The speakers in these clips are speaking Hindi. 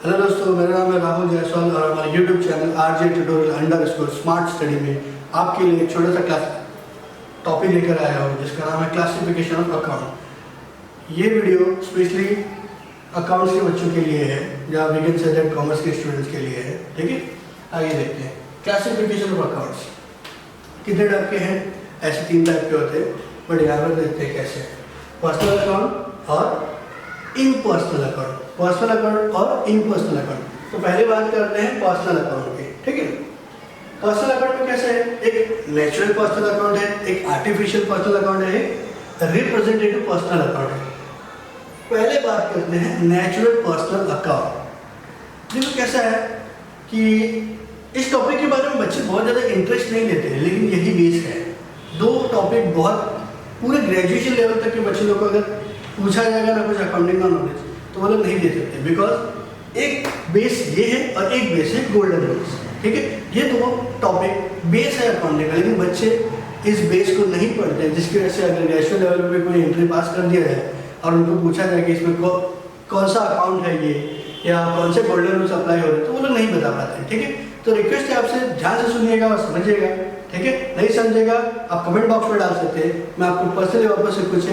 हेलो दोस्तों, मेरा नाम है राहुल जायसवाल और हमारे YouTube channel RJ tutorial smart study में आपके लिए एक छोटा सा क्लास टॉपिक लेकर आया हूँ जिसका नाम है क्लासिफिकेशन ऑफ अकाउंट। ये वीडियो स्पेशली अकाउंट्स के बच्चों के लिए है या we can say that commerce के स्टूडेंट्स के लिए है। ठीक है, आइए देखते हैं क्लासिफिकेशन ऑफ अकाउंट्स। कितने टाइप के हैं? ऐसे 3 टाइप के होते हैं, बट यहाँ पर देखते हैं कैसे। पर्सनल अकाउंट और इम्पर्सनल अकाउंट, पर्सनल अकाउंट और इम्पर्सनल अकाउंट। तो पहले बात करते हैं पर्सनल अकाउंट की। ठीक है, पर्सनल अकाउंट में कैसे है? एक नेचुरल पर्सनल अकाउंट है, एक आर्टिफिशियल पर्सनल अकाउंट है, एक रिप्रेजेंटेटिव पर्सनल अकाउंट है। पहले बात करते हैं नेचुरल पर्सनल अकाउंट। देखो कैसा है कि इस टॉपिक के बारे में बच्चे बहुत ज़्यादा इंटरेस्ट नहीं लेते हैं, लेकिन यही बेस है। 2 टॉपिक बहुत पूरे ग्रेजुएशन लेवल तक के बच्चे लोग को अगर पूछा जाएगा ना कुछ अकाउंटिंग का नॉलेज तो वो लोग नहीं दे सकते, बिकॉज एक बेस ये है और एक बेस है गोल्डन रूल्स। ठीक है, ये 2 टॉपिक बेस है अकाउंटिंग का, लेकिन बच्चे इस बेस को नहीं पढ़ते, जिसकी वजह से अगर ग्रेजुएशन लेवल पे कोई एंट्री पास कर दिया है और उनको पूछा जाए कि इसमें कौन सा अकाउंट है ये या कौन से गोल्डन रूल्स अप्लाई हो रहे हैं तो वो लोग नहीं बता पाते हैं। ठीक है, तो रिक्वेस्ट है आपसे ध्यान से सुनिएगा और समझिएगा। ठीक है, नहीं समझेगा आप कमेंट बॉक्स में डाल सकते हैं, मैं आपको पर्सनली वापस से कुछ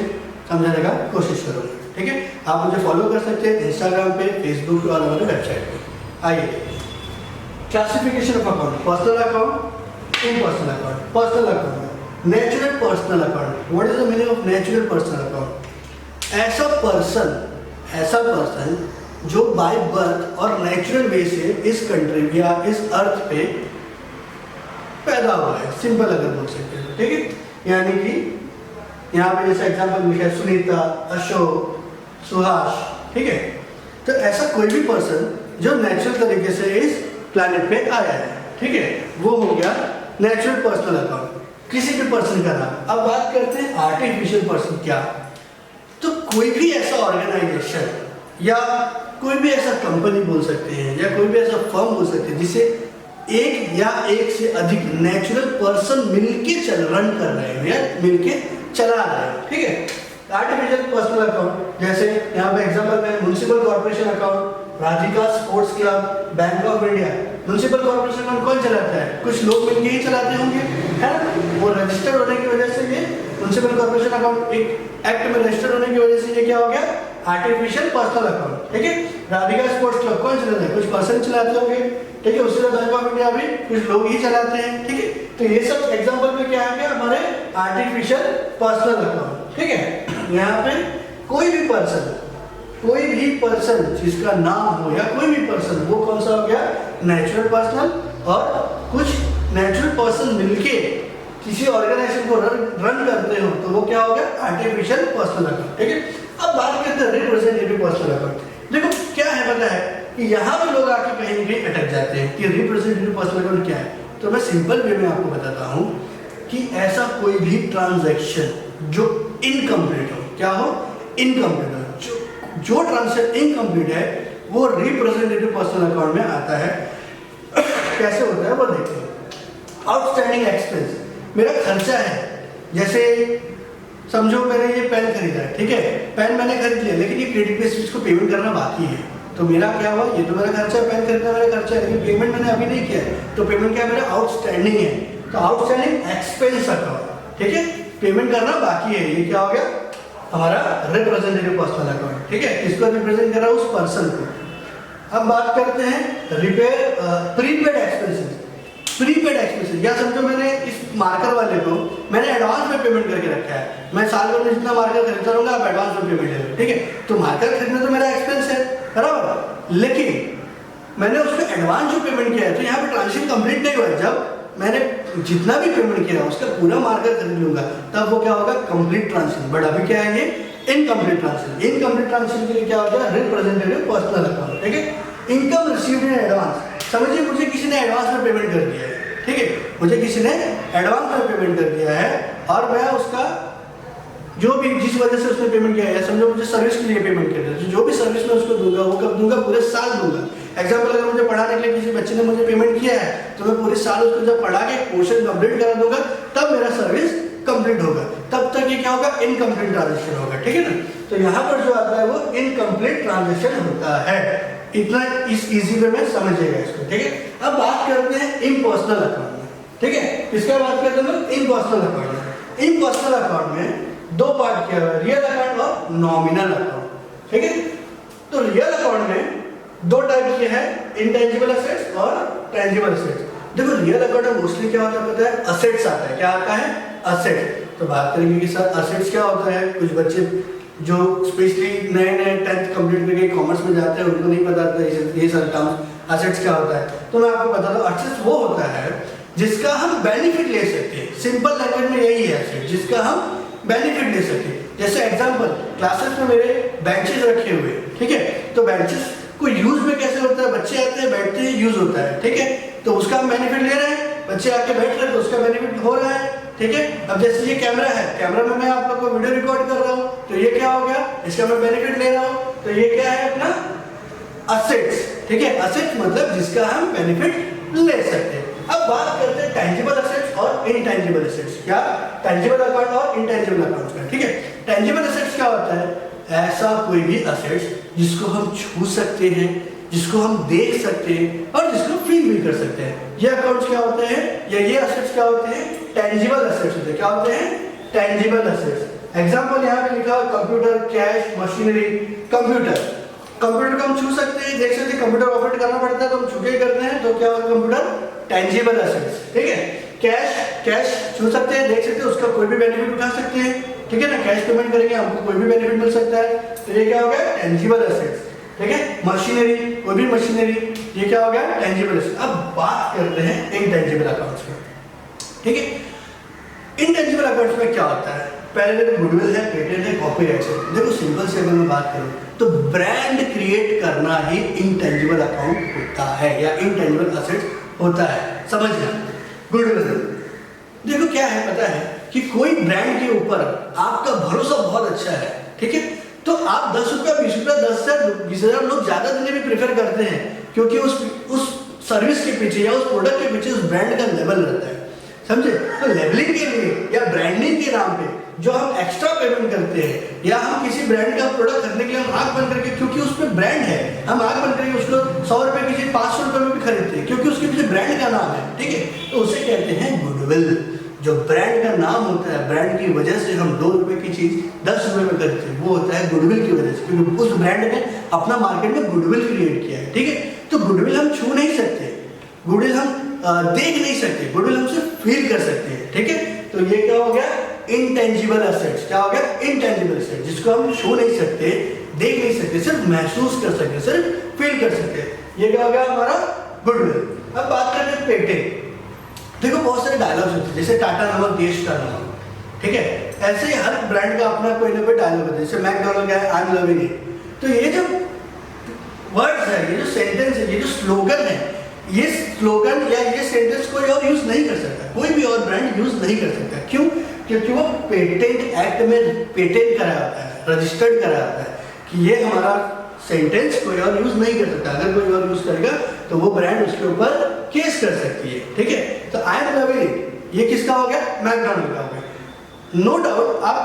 समझाने का कोशिश करूँगा। ठीक है, आप मुझे फॉलो कर सकते हैं इंस्टाग्राम पे, फेसबुक पे और हमारे वेबसाइट पे। आइए, classification of account, personal account, impersonal account. Personal account, natural personal account. What is the meaning of natural personal account? ऐसा पर्सन जो बाय बर्थ और नेचुरल वे से इस कंट्री या इस अर्थ पे पैदा हुआ है, सिंपल अगर बोल सकते हैं। ठीक है, यानी कि यहाँ पे जैसे एग्जाम्पल लिखा है सुनीता, अशोक, सुहास। ठीक है, तो ऐसा कोई भी पर्सन जो नेचुरल तरीके से इस प्लैनेट पे आया है, ठीक है, वो हो गया नेचुरल पर्सनल अकाउंट, किसी भी पर्सन का नाम। अब बात करते हैं आर्टिफिशियल पर्सन। क्या? तो कोई भी ऐसा ऑर्गेनाइजेशन या कोई भी ऐसा कंपनी बोल सकते हैं या कोई भी ऐसा फर्म बोल सकते हैं जिसे एक या एक से अधिक नेचुरल पर्सन मिलके रन कर रहे हैं या मिलके चला रहे हैं। ठीक है, आर्टिफिशियल पर्सनल अकाउंट जैसे यहाँ पे एग्जांपल में municipal corporation account, Radhika sports club, bank of India. Municipal corporation account कौन चलाता है? कुछ लोग मिलके ही चलाते होंगे, है ना? वो रजिस्टर्ड होने की वजह से ये म्युनिसिपल कॉर्पोरेशन अकाउंट एक एक्ट में रजिस्टर्ड होने की वजह से ये क्या हो गया? Artificial personal account. ठीक है, राधिका स्पोर्ट्स क्लब कौन चलाता है? कुछ पर्सन चलाते होंगे। ठीक है, उसके बाद बैंक ऑफ इंडिया भी कुछ लोग ही चलाते हैं। ठीक है, तो ये सब एग्जांपल में क्या आ गया? हमारे आर्टिफिशियल पर्सनल अकाउंट। ठीक है, यहाँ पे कोई भी पर्सन जिसका नाम हो या कोई भी पर्सन, वो कौन सा हो गया? Natural personal. और कुछ नेचुरल पर्सन मिलके किसी ऑर्गेनाइजेशन को रन करते हो तो वो क्या हो गया? Artificial personal account. ठीक है, अब बात करते हैं रिप्रेजेंटेटिव पर्सनल अकाउंट। देखो क्या है, पता है कि यहाँ पे लोग आके कहीं न कहीं अटक जाते हैं कि रिप्रेजेंटेटिव पर्सनल अकाउंट क्या है। तो मैं सिंपल वे में आपको बताता हूँ कि ऐसा कोई भी ट्रांजैक्शन जो इनकम्प्लीट हो, क्या हो? इनकम्प्लीट हो। जो ट्रांजैक्शन इनकम्प्लीट है वो रिप्रेजेंटेटिव पर्सनल अकाउंट में आता है। कैसे होता है वो देखते हैं। आउटस्टैंडिंग एक्सपेंस, मेरा खर्चा है। जैसे समझो मैंने ये पेन खरीदा है, ठीक है, पेन मैंने खरीद लिया, लेकिन ये क्रेडिट बेसिस को पेमेंट करना बाकी है। तो मेरा क्या हुआ? ये तो मेरा खर्चा है, पेन खरीदना मेरा खर्चा है, लेकिन पेमेंट मैंने अभी नहीं किया है, तो पेमेंट क्या है? मेरा आउटस्टैंडिंग है। तो आउटस्टैंडिंग एक्सपेंस अकाउंट। ठीक है, पेमेंट करना बाकी है, ये क्या हो गया? हमारा रिप्रेजेंटेटिव पर्सनल अकाउंट। ठीक है, इसको रिप्रेजेंट कर रहा है उस पर्सन को। अब बात करते हैं प्रीपेड एक्सपेंसेस। प्रीपेड एक्सपेंसेस, या समझो मैंने इस मार्कर वाले को मैंने एडवांस में पेमेंट करके रखा है। मैं साल भर में जितना मार्कर खरीदता रहूंगा, आप एडवांस में पेमेंट ले लो। ठीक है, तो मार्कर खरीदना तो मेरा एक्सपेंस है, बराबर, लेकिन मैंने उसको एडवांस जो पेमेंट किया है तो यहाँ पे ट्रांजेक्शन कंप्लीट नहीं हुआ है। जब मैंने जितना भी पेमेंट किया उसका पूरा मार्कर खरीद लूंगा तब वो क्या होगा? Complete transaction. बट अभी क्या है? ये इनकम्प्लीट ट्रांजेक्शन। इनकम्प्लीट ट्रांजेक्शन के लिए क्या हो गया? Representative personal account. ठीक है, इनकम रिसीव्ड इन एडवांस। समझिए मुझे किसी ने एडवांस में पेमेंट कर दिया है। ठीक है, मुझे किसी ने एडवांस में पेमेंट कर दिया है और मैं उसका जो भी जिस वजह से उसने पेमेंट किया है, समझो मुझे सर्विस के लिए पेमेंट किया है, जो भी सर्विस मैं उसको दूंगा वो कब दूंगा? पूरे साल दूंगा। एग्जाम्पल, अगर मुझे पढ़ाने के लिए किसी बच्चे ने मुझे पेमेंट किया है तो मैं पूरे साल उसको जब पढ़ा के पोर्शन कंप्लीट करा दूंगा तब मेरा सर्विस कंप्लीट होगा। तब तक ये क्या होगा? इनकम्प्लीट ट्रांजेक्शन होगा। ठीक है ना, तो यहाँ पर जो आता है वो इनकम्प्लीट ट्रांजेक्शन होता है। इतना इस इजी वे में समझिएगा इसको, ठीक है। अब बात करते हैं इम्पर्सनल अकाउंट में, ठीक है। किसका बात करते हैं? इम्पर्सनल अकाउंट में। इम्पर्सनल अकाउंट में दो पार्ट किया हुआ है, रियल अकाउंट और नॉमिनल अकाउंट, ठीक है। तो रियल अकाउंट में दो टाइप के हैं, इंटेंजिबल एसेट्स और टेंजिबल एसेट्स। देखो रियल अकाउंट में मोस्टली क्या होता है पता है? असेट्स आता है। क्या आता है? असेट। तो बात करेंगे कि सर असेट्स क्या होता है। कुछ बच्चे जो स्पेशली नए 10th कंप्लीट करके कॉमर्स में जाते हैं उनको नहीं पता था ये सारे टर्म्स असेट्स क्या होता है। तो मैं आपको बता दूं, असेट्स वो होता है जिसका हम बेनिफिट ले सकते हैं। सिंपल लैंग्वेज में यही है असेट, जिसका हम बेनिफिट ले सकते हैं। जैसे एग्जांपल, क्लासेस में मेरे बेंचेस रखे हुए, ठीक है। तो बेंचेस को यूज में कैसे होता है? बच्चे आते हैं, बैठते हैं, यूज होता है, ठीक है। तो उसका हम बेनिफिट ले रहे हैं, बच्चे आके बैठ रहे हैं तो उसका बेनिफिट हो रहा है, ठीक है। अब जैसे ये कैमरा है, कैमरा में मैं आप लोग को वीडियो रिकॉर्ड कर रहा हूँ, तो ये क्या हो गया? इसका मैं बेनिफिट ले रहा हूँ, तो ये क्या है? अपना असेट्स, ठीक है। असेट्स मतलब जिसका हम बेनिफिट ले सकते हैं। अब बात करते हैं टेंजिबल एसेट्स और इनटेंजिबल एसेट्स। क्या? टेंजिबल अकाउंट और इनटेंजिबल अकाउंट का, ठीक है। टेंजिबल एसेट्स क्या होता है? ऐसा कोई भी एसेट्स जिसको हम छू सकते हैं, जिसको हम देख सकते हैं और जिसको फील भी कर सकते हैं। ये अकाउंट्स क्या होते हैं, या ये एसेट्स क्या होते हैं? टेंजिबल एसेट्स होते हैं। क्या होते हैं? Tangible assets. एग्जांपल यहाँ पे लिखा है कंप्यूटर, कैश, मशीनरी। कंप्यूटर को हम छू सकते हैं, देख सकते हैं। कंप्यूटर ऑपरेट करना पड़ता है तो हम छू के करते हैं, तो क्या होगा? कंप्यूटर टेंजिबल एसेट्स, ठीक है। कैश छू सकते हैं, देख सकते हैं, उसका कोई भी बेनिफिट उठा सकते हैं, ठीक है ना। कैश पेमेंट करेंगे हमको कोई भी बेनिफिट मिल सकता है, तो ये क्या हो गया? टेंजिबल एसेट्स, ठीक है। मशीनरी, कोई भी मशीनरी, ये क्या हो गया? Tangible assets. अब बात करते हैं इनटेंजिबल अकाउंट्स में, ठीक है। इनटेंजिबल अकाउंट्स में क्या होता है? पहले गुडविल है, पेटेंट है, कॉपीराइट है। देखो सिंपल से अगर मैं बात करूं तो ब्रांड क्रिएट करना ही इनटेंजिबल अकाउंट होता है या इनटेंजिबल एसेट्स होता है, समझना। गुडविल देखो क्या है पता है कि कोई ब्रांड के ऊपर आपका भरोसा बहुत अच्छा है, ठीक है। तो आप 10 रुपया, 20 रुपया, 10 से 20,000 लोग ज्यादा देने भी प्रेफर करते हैं, क्योंकि उस सर्विस के पीछे या उस प्रोडक्ट के पीछे उस ब्रांड का लेवल रहता है, समझे। तो लेवलिंग के लिए या ब्रांडिंग के नाम पे जो हम एक्स्ट्रा पेमेंट करते हैं, या हम किसी ब्रांड का प्रोडक्ट खरीदने के लिए हम आंख बंद करके, क्योंकि उस पर ब्रांड है, हम आंख बंद करके उसको 100 रुपए की चीज 500 रुपए में भी खरीदते हैं, क्योंकि उसके पीछे ब्रांड का नाम है, ठीक है। तो उसे कहते हैं गुडविल। जो ब्रांड का नाम होता है, ब्रांड की वजह से हम 2 रुपए की चीज 10 रुपए में खरीदते हैं, वो होता है गुडविल की वजह से, क्योंकि उस ब्रांड ने अपना मार्केट में गुडविल क्रिएट किया है, ठीक है। तो गुडविल हम छू नहीं सकते, गुडविल हम देख नहीं सकते, गुडविल हम सिर्फ फील कर सकते हैं, ठीक है। तो ये क्या हो गया? Intangible assets. क्या हो गया? इनटेंजिबल एसेट्स, जिसको हम छू नहीं सकते, देख नहीं सकते, सिर्फ महसूस कर सकते, सिर्फ फील कर सकते। ये क्या हो गया हमारा? गुडविल। अब बात करते हैं पेटेंट। देखो बहुत सारे डायलॉग्स होते हैं, जैसे टाटा नमक देश का नमक, ठीक है। ऐसे ही हर ब्रांड का अपना कोई ना कोई डायलॉग होता है, जैसे मैकडॉनल्ड का है आई एम लविंग इट। तो ये जो वर्ड्स है, ये जो सेंटेंस है, ये जो स्लोगन है, ये स्लोगन या ये सेंटेंस कोई और यूज नहीं कर सकता, कोई भी और ब्रांड यूज नहीं कर सकता। क्यों? क्योंकि वो पेटेंट एक्ट में पेटेंट करा होता है, रजिस्टर्ड करा होता है कि ये हमारा सेंटेंस कोई और यूज नहीं कर सकता। अगर कोई और यूज करेगा तो वो ब्रांड उसके ऊपर केस कर सकती है, ठीक है। तो आई एम लविंग इट, ये किसका हो गया? मैकडॉनल्ड का हो गया। नो डाउट आप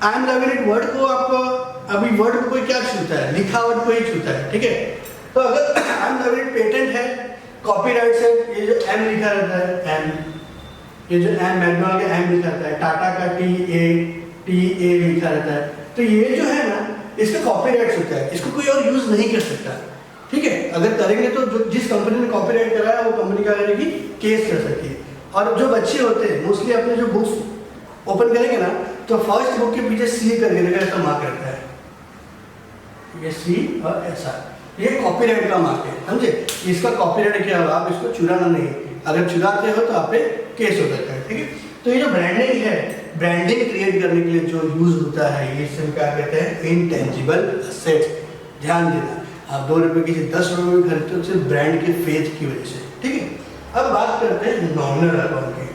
I am loving it word को, आप अभी वर्ड को कोई क्या छूता है? लिखावट को ही छूता है, ठीक है। तो अगर I am loving it patent है, कॉपीराइट है, ये जो एम लिखा रहता है, एम, ये जो एम मैकडॉनल्ड का एम लिखा रहता है, टाटा का टी ए लिखा रहता है, तो ये जो है ना, इसका कॉपीराइट होता है, इसको कोई और यूज नहीं कर सकता, ठीक है। अगर करेंगे तो जो जिस कंपनी ने कॉपीराइट कराया वो कंपनी क्या करेगी? केस कर सकती है। और जो बच्चे होते हैं मोस्टली अपने जो बुक्स ओपन करेंगे ना, तो फर्स्ट बुक के पीछे सी करके देखा ऐसा मार्क रहता है, ये सी और ऐसा, ये कॉपीराइट का मार्क है, समझे। इसका कॉपीराइट क्या होगा? आप इसको चुराना नहीं, अगर चुराते हो तो आप पे केस हो सकता है, ठीक है। तो ये जो ब्रांडिंग है, ब्रांडिंग क्रिएट करने के लिए जो यूज होता है, ये सब क्या कहते हैं? Intangible assets. ध्यान देना, आप 2 रुपए की चीज 10 रुपए में खरीदते हो सिर्फ ब्रांड के फेथ की वजह से, ठीक है। अब बात करते हैं नॉमिनल अकाउंट की।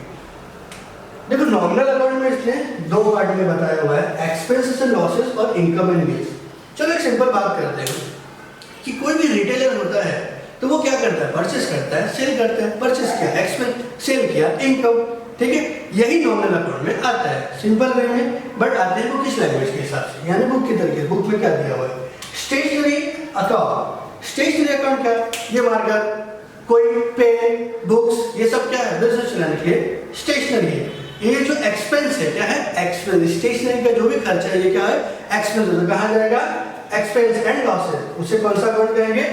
देखो नॉमिनल अकाउंट में इसने 2 पार्ट में बताया हुआ है, एक्सपेंसेस एंड लॉसेस और इनकम एंड गेन्स। चलो एक सिंपल बात करते हैं कि कोई भी रिटेलर होता है तो वो क्या करता है? परचेस करता है, सेल करता है, परचेस किया, एक्सपेंस, सेल किया, इनकम, ठीक है। यही नॉमिनल अकाउंट में आता है सिंपल वे में, बट आते हैं वो किस लैंग्वेज के हिसाब से, यानी बुक के तरीके। बुक में क्या दिया हुआ है? Stationery account. स्टेशनरी अकाउंट क्या है? ये मार्कर, कोई पेन, बुक्स, ये सब क्या है? बिजनेस चलाने के लिए स्टेशनरी है। ये जो एक्सपेंस है क्या है? एक्सपेंस। स्टेशनरी का जो भी खर्चा है ये क्या है? एक्सपेंस है। तो कहा जाएगा एक्सपेंस एंड लॉसेस। उसे कौन सा अकाउंट कहेंगे?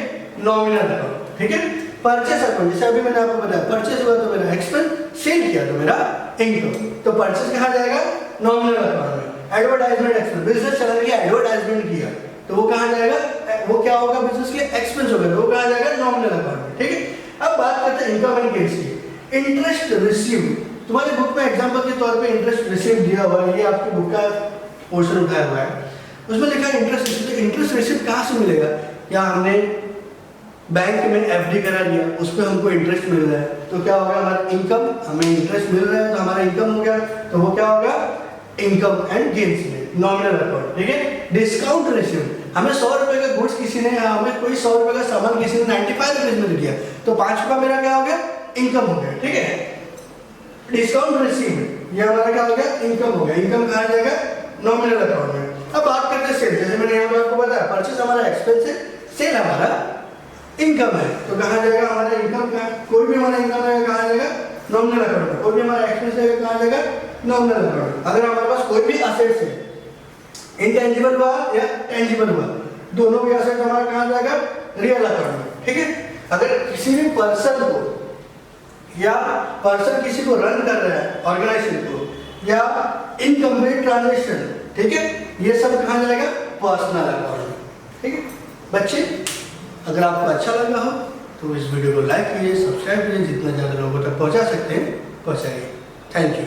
Nominal account. ठीक है। परचेस अकाउंट, जैसे अभी मैंने आपको बताया परचेस हुआ तो मेरा एक्सपेंस, सेल किया तो मेरा इनकम, तो परचेस कहा जाएगा नॉमिनल अकाउंट में। एडवर्टाइजमेंट एक्सपेंस, बिजनेस चलाने के लिए एडवर्टाइजमेंट किया तो वो कहा जाएगा, वो क्या होगा? बिजनेस के एक्सपेंस होगा तो वो कहा जाएगा नॉमिनल अकाउंट में। ठीक है। अब बात करते हैं इनकम एंड गेन्स की। इंटरेस्ट रिसीव्ड, तुम्हारी बुक में एग्जांपल के तौर पे इंटरेस्ट रिसीव्ड दिया हुआ है, ये आपकी बुक का पोर्शन उठाया हुआ है, उसमें लिखा है इंटरेस्ट रिसीव्ड। तो इंटरेस्ट रिसीव्ड कहाँ से मिलेगा? या हमने बैंक में एफडी करा दिया, उस पर हमको इंटरेस्ट मिल रहा है तो क्या होगा? हमारा इनकम, हमें इंटरेस्ट मिल रहा है तो हमारा इनकम हो गया, तो वो क्या होगा? इनकम एंड गेन्स में नॉमिनल अकाउंट। ठीक है। डिस्काउंट रिसीव्ड, हमें 100 रुपए का गुड्स किसी ने, हमें कोई 100 रुपए का सामान किसी ने 95 रुपीज में दिया तो 5 रुपया मेरा क्या हो गया? इनकम हो गया। ठीक है। डिस्काउंट रिसीव्ड, ये हमारा क्या हो गया? इनकम हो गया। इनकम कहा जाएगा? नॉमिनल अकाउंट में। अब बात करते हैं सेल, जैसे मैंने यहाँ पर आपको बताया परचेस हमारा एक्सपेंस है, सेल हमारा इनकम है, तो कहा जाएगा हमारा इनकम का, कोई भी हमारा इनकम है कहा जाएगा? नॉमिनल अकाउंट में। कोई भी हमारा एक्सपेंस है कहा जाएगा? Nominal account. अगर हमारे पास कोई भी असेट्स है, इंटेंजिबल हुआ या टेंजिबल हुआ, दोनों भी असेट हमारा कहा जाएगा? रियल अकाउंट में। ठीक है। अगर किसी भी पर्सन को या पर्सन किसी को रन कर रहा है ऑर्गेनाइजेशन को, या इनकम्प्लीट ट्रांजेक्शन, ठीक है, ये सब कहा जाएगा? पर्सनल अकाउंट में। ठीक है बच्चे, अगर आपको अच्छा लगा हो तो इस वीडियो को लाइक कीजिए, सब्सक्राइब कीजिए, जितना ज़्यादा लोगों तक पहुंचा सकते हैं पहुंचाइए। Thank you.